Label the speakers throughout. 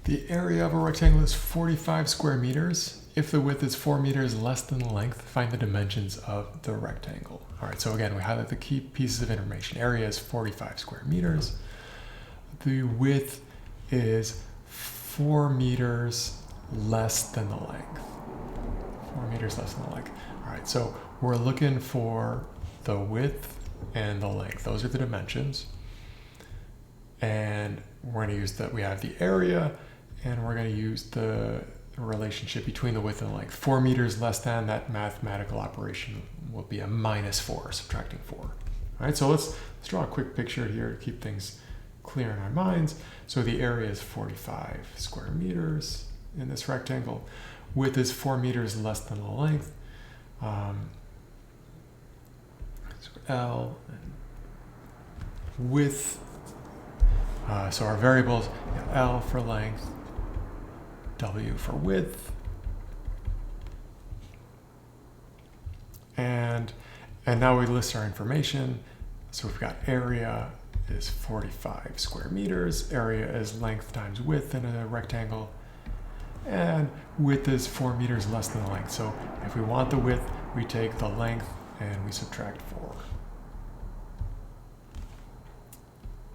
Speaker 1: The area of a rectangle is 45 square meters. If the width is 4 meters less than the length, find the dimensions of the rectangle. All right, so again, we highlight the key pieces of information. Area is 45 square meters. The width is 4 meters less than the length. 4 meters less than the length. All right, so we're looking for the width and the length. Those are the dimensions. And we're going to use that. We have the area, and we're going to use the relationship between the width and the length. 4 meters less than, that mathematical operation will be a -4, subtracting 4. All right, so let's draw a quick picture here to keep things clear in our minds. So the area is 45 square meters in this rectangle. Width is 4 meters less than the length. So L and width. So our variables, L for length, W for width, and now we list our information. So we've got area is 45 square meters, area is length times width in a rectangle, and width is 4 meters less than the length. So if we want the width, we take the length and we subtract 4.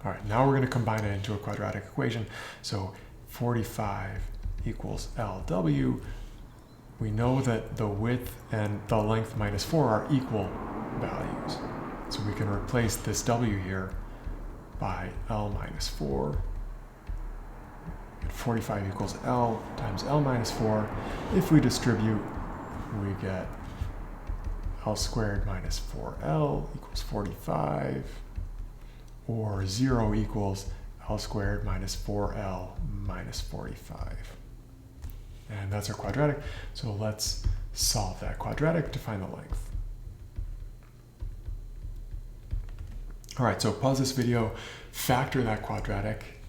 Speaker 1: All right, now we're going to combine it into a quadratic equation. So 45 equals LW. We know that the width and the length minus 4 are equal values. So we can replace this W here by L minus 4. 45 equals L times L minus 4. If we distribute, we get L squared minus 4L equals 45. Or 0 equals L squared minus 4L minus 45. And that's our quadratic. So let's solve that quadratic to find the length. All right, so pause this video, factor that quadratic,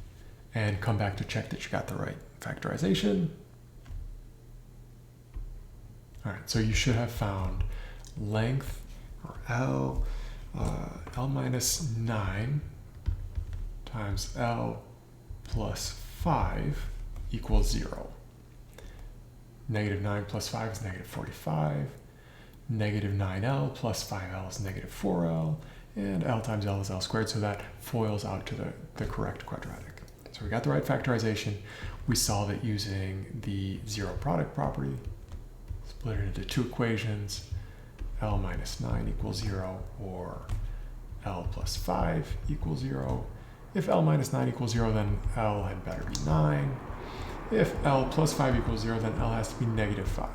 Speaker 1: and come back to check that you got the right factorization. All right, so you should have found length, or L minus 9 times L plus 5 equals 0. Negative 9 plus 5 is negative 45. Negative 9L plus 5L is negative 4L. And L times L is L squared, so that foils out to the correct quadratic. So we got the right factorization. We solve it using the zero product property. Split it into two equations. L minus 9 equals 0, or L plus 5 equals 0. If L minus 9 equals 0, then L had better be 9. If L plus 5 equals 0, then L has to be negative 5. All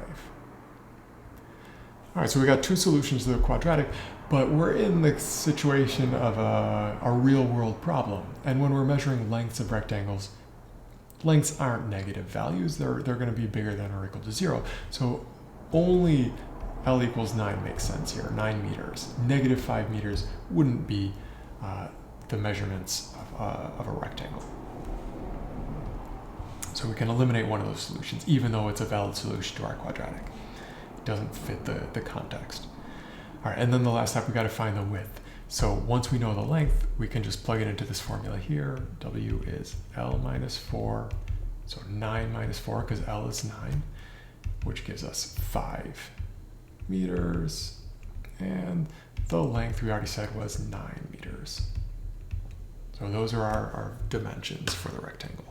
Speaker 1: right, so we got two solutions to the quadratic, but we're in the situation of a real-world problem. And when we're measuring lengths of rectangles, lengths aren't negative values. They're going to be bigger than or equal to 0. So only L equals 9 makes sense here, 9 meters. Negative 5 meters wouldn't be the measurements of a rectangle. So we can eliminate one of those solutions, even though it's a valid solution to our quadratic. It doesn't fit the context. All right, and then the last step, we got to find the width. So once we know the length, we can just plug it into this formula here. W is L minus 4, so 9 minus 4, because L is 9, which gives us 5 meters, and the length we already said was 9 meters. So those are our dimensions for the rectangle.